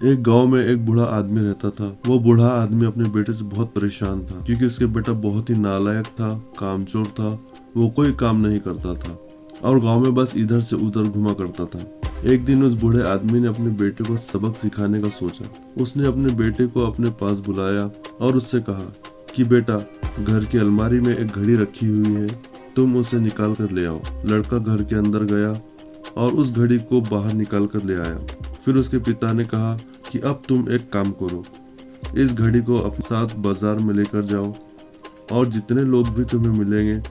एक गांव में एक बूढ़ा आदमी रहता था। वो बूढ़ा आदमी अपने बेटे से बहुत परेशान था क्योंकि उसके बेटा बहुत ही नालायक था, कामचोर था। वो कोई काम नहीं करता था और गांव में बस इधर से उधर घुमा करता था। एक दिन उस बूढ़े आदमी ने अपने बेटे को सबक सिखाने का सोचा। उसने अपने बेटे को अपने पास बुलाया और उससे कहा कि बेटा, घर की अलमारी में एक घड़ी रखी हुई है, तुम उसे निकाल कर ले आओ। लड़का घर के अंदर गया और उस घड़ी को बाहर निकाल कर ले आया। फिर उसके पिता ने कहा कि अब तुम एक काम करो, इस घड़ी को अपने साथ बाजार में लेकर जाओ और जितने लोग भी तुम्हें मिलेंगे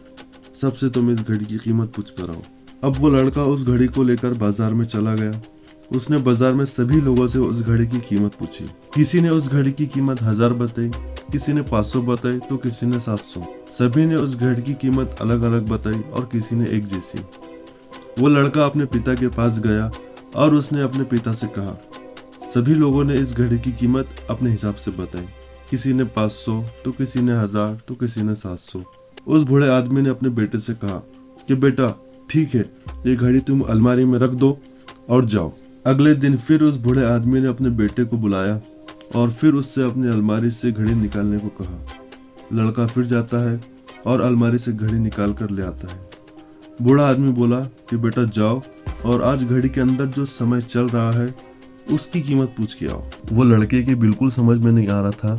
सबसे तुम इस घड़ी की कीमत पूछ कर आओ। अब वो लड़का उस घड़ी को लेकर बाजार में चला गया। उसने बाजार में सभी लोगों से उस घड़ी की कीमत पूछी। किसी ने उस घड़ी की कीमत 1000 बताई, किसी ने 500 बताई तो किसी ने 700। सभी ने उस घड़ी की कीमत अलग अलग बताई और किसी ने एक जैसी। वो लड़का अपने पिता के पास गया और उसने अपने पिता से कहा। सभी लोगों ने इस घड़ी की कीमत अपने हिसाब से बताई। किसी ने 500 तो किसी ने 1000 तो किसी ने 700। उस बूढ़े आदमी ने अपने बेटे से कहा कि बेटा ठीक है, ये घड़ी तुम अलमारी में रख दो और जाओ। अगले दिन फिर उस बूढ़े आदमी ने अपने बेटे को बुलाया और फिर उससे अपनी अलमारी से घड़ी निकालने को कहा। लड़का फिर जाता है और अलमारी से घड़ी निकाल कर ले आता है। बूढ़ा आदमी बोला कि बेटा जाओ और आज घड़ी के अंदर जो समय चल रहा है उसकी कीमत पूछ के आओ। वो लड़के के बिल्कुल समझ में नहीं आ रहा था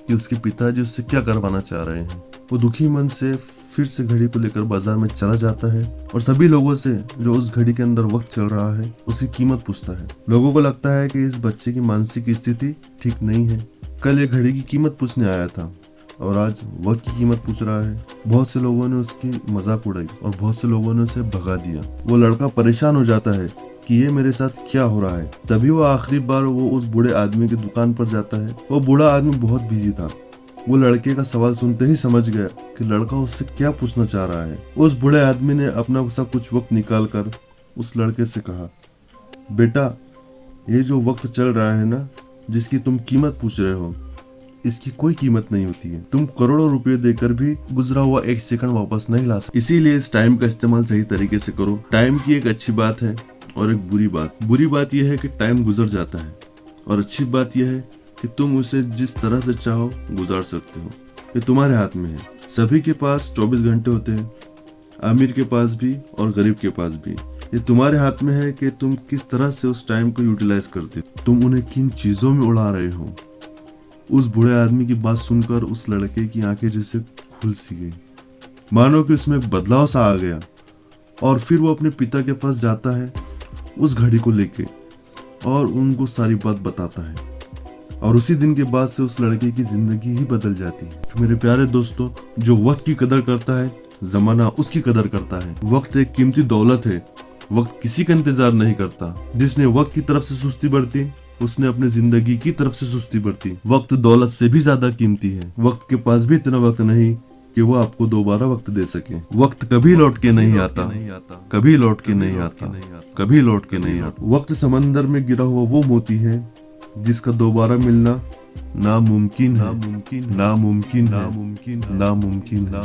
कि उसके पिताजी उससे क्या करवाना चाह रहे हैं। वो दुखी मन से फिर से घड़ी को लेकर बाजार में चला जाता है और सभी लोगों से जो उस घड़ी के अंदर वक्त चल रहा है उसकी कीमत पूछता है। लोगों को लगता है कि इस बच्चे की मानसिक स्थिति ठीक नहीं है। कल ये घड़ी की कीमत पूछने आया था और आज वक्त की कीमत पूछ रहा है। बहुत से लोगों ने उसकी मजाक उड़ाई और बहुत से लोगों ने उसे भगा दिया। वो लड़का परेशान हो जाता है कि ये मेरे साथ क्या हो रहा है। तभी वो आखिरी बार वो उस बूढ़े आदमी की दुकान पर जाता है। वो बूढ़ा आदमी बहुत बिजी था। वो लड़के का सवाल सुनते ही समझ गया कि लड़का उससे क्या पूछना चाह रहा है। उस बूढ़े आदमी ने अपना सब कुछ वक्त निकाल कर उस लड़के से कहा, बेटा ये जो वक्त चल रहा है ना, जिसकी तुम कीमत पूछ रहे हो, इसकी कोई कीमत नहीं होती है। तुम करोड़ों रुपए देकर भी गुजरा हुआ एक सेकंड वापस नहीं ला सकते। इसीलिए इस टाइम का इस्तेमाल सही तरीके से करो। टाइम की एक अच्छी बात है और एक बुरी बात यह है कि टाइम गुजर जाता है और अच्छी बात यह है कि तुम उसे जिस तरह से चाहो गुजार सकते हो। ये तुम्हारे हाथ में है। सभी के पास 24 घंटे होते हैं, अमीर के पास भी और गरीब के पास भी। ये तुम्हारे हाथ में है कि तुम किस तरह से उस टाइम को यूटिलाइज करते हो। तुम उन्हें किन चीजों में उड़ा रहे हो। उस बूढ़े आदमी की बात सुनकर उस लड़के की आंखें जैसे खुल सी गई, मानो कि उसमें बदलाव सा आ गया। और फिर वो अपने पिता के पास जाता है उस घड़ी को लेके और उनको सारी बात बताता है। और उसी दिन के बाद से उस लड़के की जिंदगी ही बदल जाती है। तो मेरे प्यारे दोस्तों, जो वक्त की कदर करता है, जमाना उसकी कदर करता है। वक्त एक कीमती दौलत है। वक्त किसी का इंतजार नहीं करता। जिसने वक्त की तरफ से सुस्ती बरती, उसने अपनी जिंदगी की तरफ से सुस्ती बरती। वक्त दौलत से भी ज्यादा कीमती है। वक्त के पास भी इतना वक्त नहीं कि वो आपको दोबारा वक्त दे सके। वक्त कभी लौट के नहीं आता, कभी लौट के नहीं आता, कभी लौट के नहीं आता। वक्त समंदर में गिरा हुआ वो मोती है जिसका दोबारा मिलना नामुमकिन है, नामुमकिन है, नामुमकिन है, नामुमकिन है।